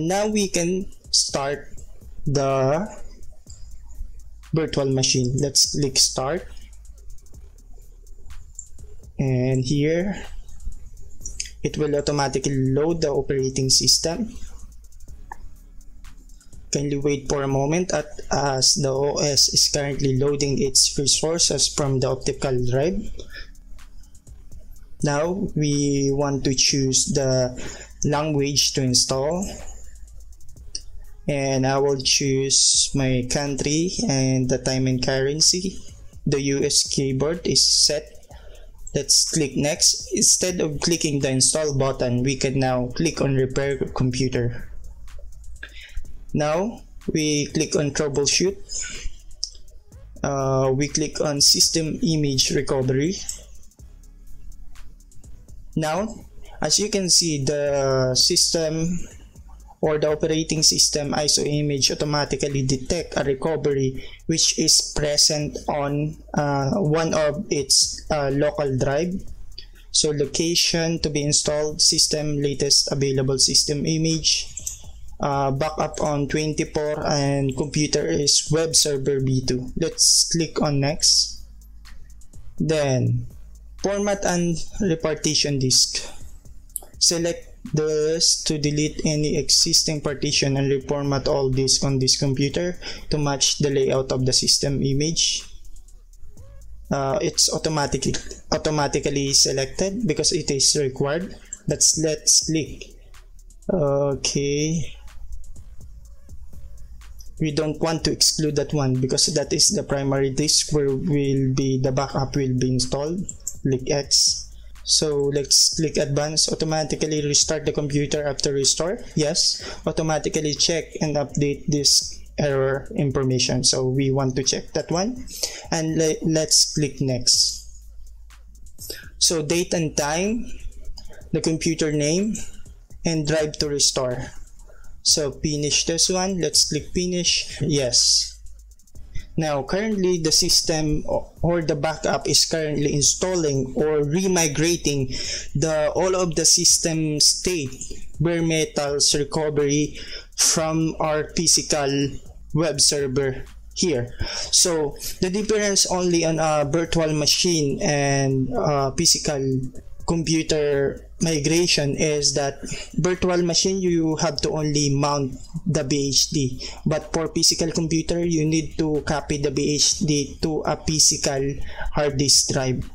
now we can start the virtual machine. Let's click start, and here it will automatically load the operating system. Kindly wait for a moment as the OS is currently loading its resources from the optical drive. Now we want to choose the language to install, and I will choose my country and the time and currency. The US keyboard is set. Let's click next. Instead of clicking the install button, we can now click on repair computer. Now we click on troubleshoot. We click on system image recovery. Now, as you can see, the system or the operating system ISO image automatically detect a recovery which is present on one of its local drive. So location to be installed, system latest available system image, backup on 24, and computer is web server B2. Let's click on next. Then format and repartition disk. Select this to delete any existing partition and reformat all disk on this computer to match the layout of the system image. It's automatically selected because it is required. Let's click. Okay, we don't want to exclude that one because that is the primary disk where the backup will be installed. Click X. So let's click advanced. Automatically restart the computer after restore. Yes. Automatically check and update this error information. So we want to check that one, and let's click next. So date and time, the computer name, and drive to restore. So finish this one. Let's click finish. Yes. Now currently the system or the backup is currently installing or remigrating all of the system state bare metals recovery from our physical web server here. So the difference only on a virtual machine and physical computer migration is that virtual machine you have to only mount the VHD, but for physical computer you need to copy the VHD to a physical hard disk drive.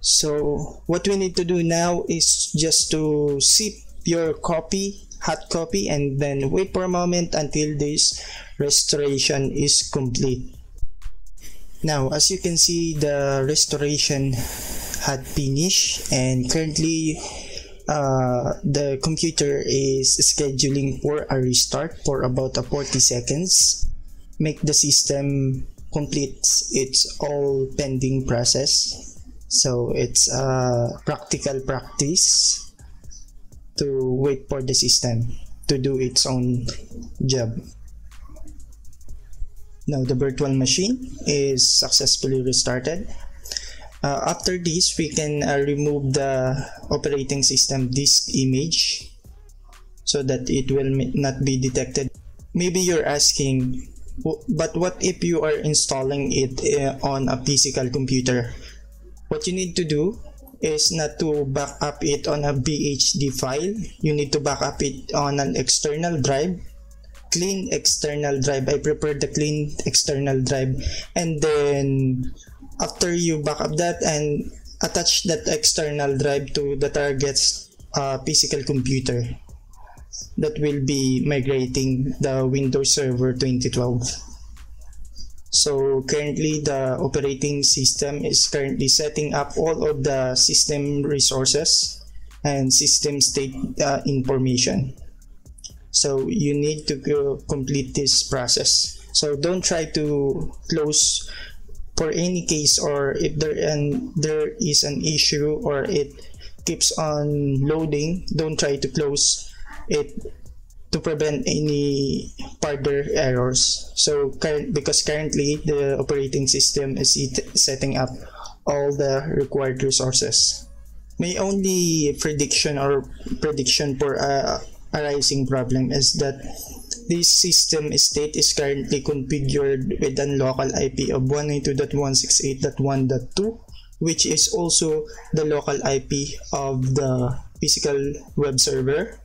So what we need to do now is just to zip your hot copy, and then wait for a moment until this restoration is complete. Now as you can see, the restoration had finished, and currently the computer is scheduling for a restart for about 40 seconds. Make the system complete its all pending process. So it's a practical practice to wait for the system to do its own job. Now the virtual machine is successfully restarted. After this, we can remove the operating system disk image so that it will not be detected. Maybe you're asking, but what if you are installing it on a physical computer? What you need to do is not to back up it on a VHD file. You need to back up it on an external drive, clean external drive. I prefer the clean external drive, and then after you back up that and attach that external drive to the target's physical computer, that will be migrating the Windows Server 2012. So currently the operating system is currently setting up all of the system resources and system state information. So you need to complete this process. So don't try to close for any case, or if there is an issue or it keeps on loading, don't try to close it to prevent any further errors. So because currently the operating system is setting up all the required resources. My only prediction for arising problem is that this system state is currently configured with a local IP of 192.168.1.2, which is also the local IP of the physical web server,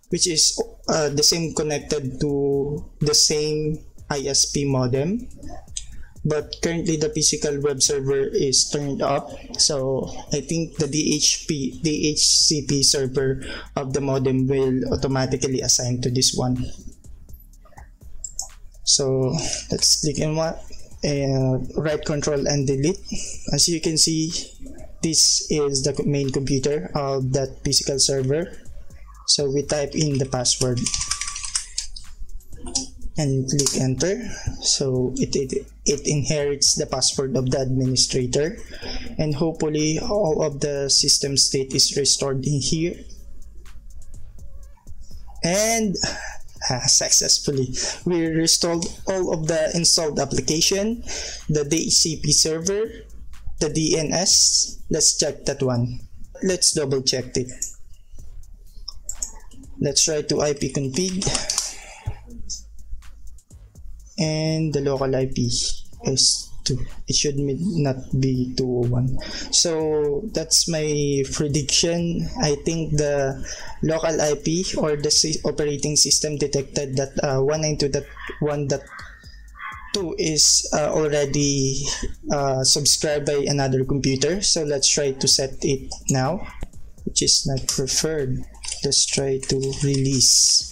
which is the same connected to the same ISP modem. But currently the physical web server is turned up, so I think the DHCP server of the modem will automatically assign to this one. So let's click on right control and delete. As you can see, this is the main computer of that physical server. So we type in the password and click enter. So it inherits the password of the administrator, and hopefully all of the system state is restored in here. And successfully we restored all of the installed application, the DHCP server, the DNS. Let's check that one. Let's double check it. Let's try to ipconfig, and the local IP is 2. It should not be 201. So that's my prediction. I think the local IP or the operating system detected that 192.1.2 is already subscribed by another computer. So let's try to set it now, which is not preferred. Let's try to release.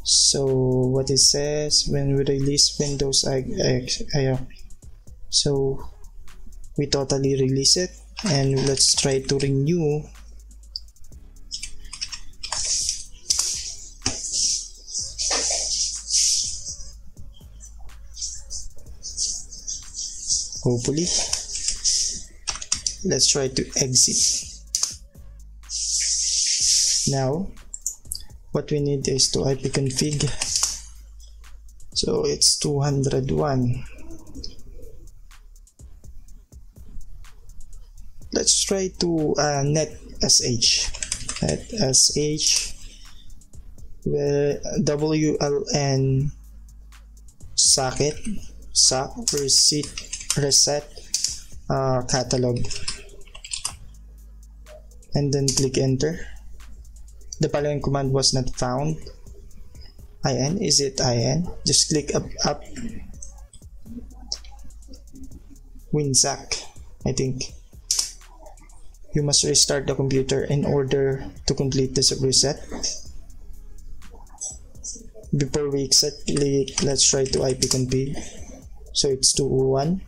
So what it says when we release Windows, so we totally release it, and let's try to renew. Hopefully, let's try to exit. Now what we need is to ipconfig. So it's 201. Let's try to net sh where WLN socket reset catalog, and then click enter. The following command was not found. IN, is it IN? Just click up WinZack, I think. You must restart the computer in order to complete this reset. Before we exit, let's try to ipconfig. So it's 201.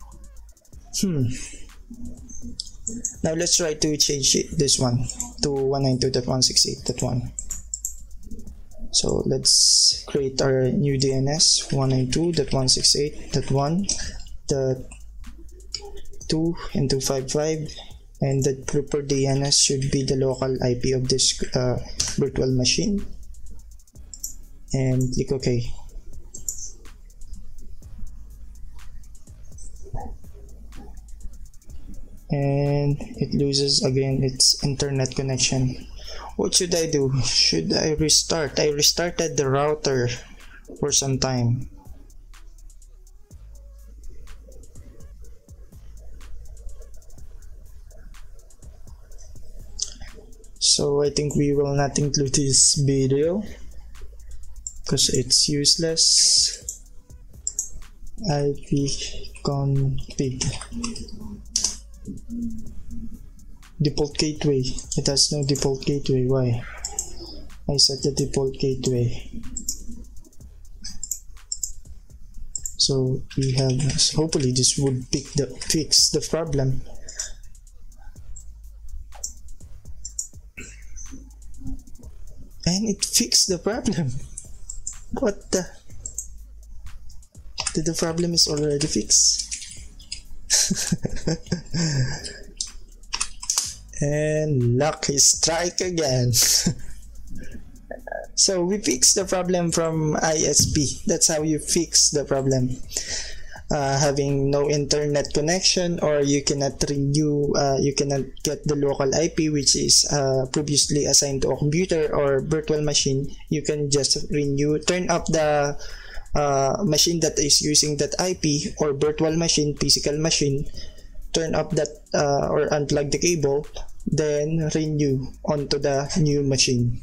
Now let's try to change this one to 192.168.1. So let's create our new DNS 192.168.1.2 and 255, and the proper DNS should be the local IP of this virtual machine, and click OK. And it loses again its internet connection. What should I do? Should I restart? I restarted the router for some time. So I think we will not include this video because it's useless. ipconfig. Default gateway. It has no default gateway. Why? I set the default gateway. So we have, hopefully this would fix the problem. And it fixed the problem. What the? The problem is already fixed. And lucky strike again. So we fixed the problem from ISP. That's how you fix the problem. having no internet connection, or you cannot renew, you cannot get the local IP which is previously assigned to a computer or virtual machine, you can just renew, turn up the machine that is using that IP or virtual machine, physical machine, turn up that or unplug the cable, then renew onto the new machine.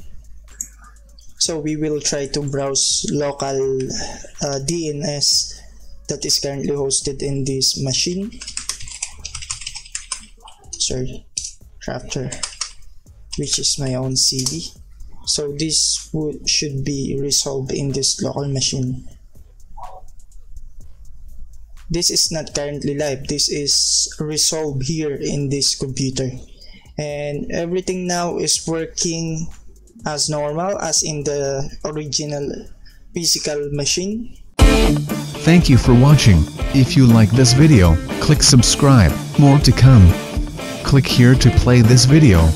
So we will try to browse local DNS that is currently hosted in this machine. Sorry, Crafter, which is my own CD. So this should be resolved in this local machine. This is not currently live, this is resolved here in this computer, and everything now is working as normal as in the original physical machine. Thank you for watching. If you like this video, click subscribe. More to come. Click here to play this video.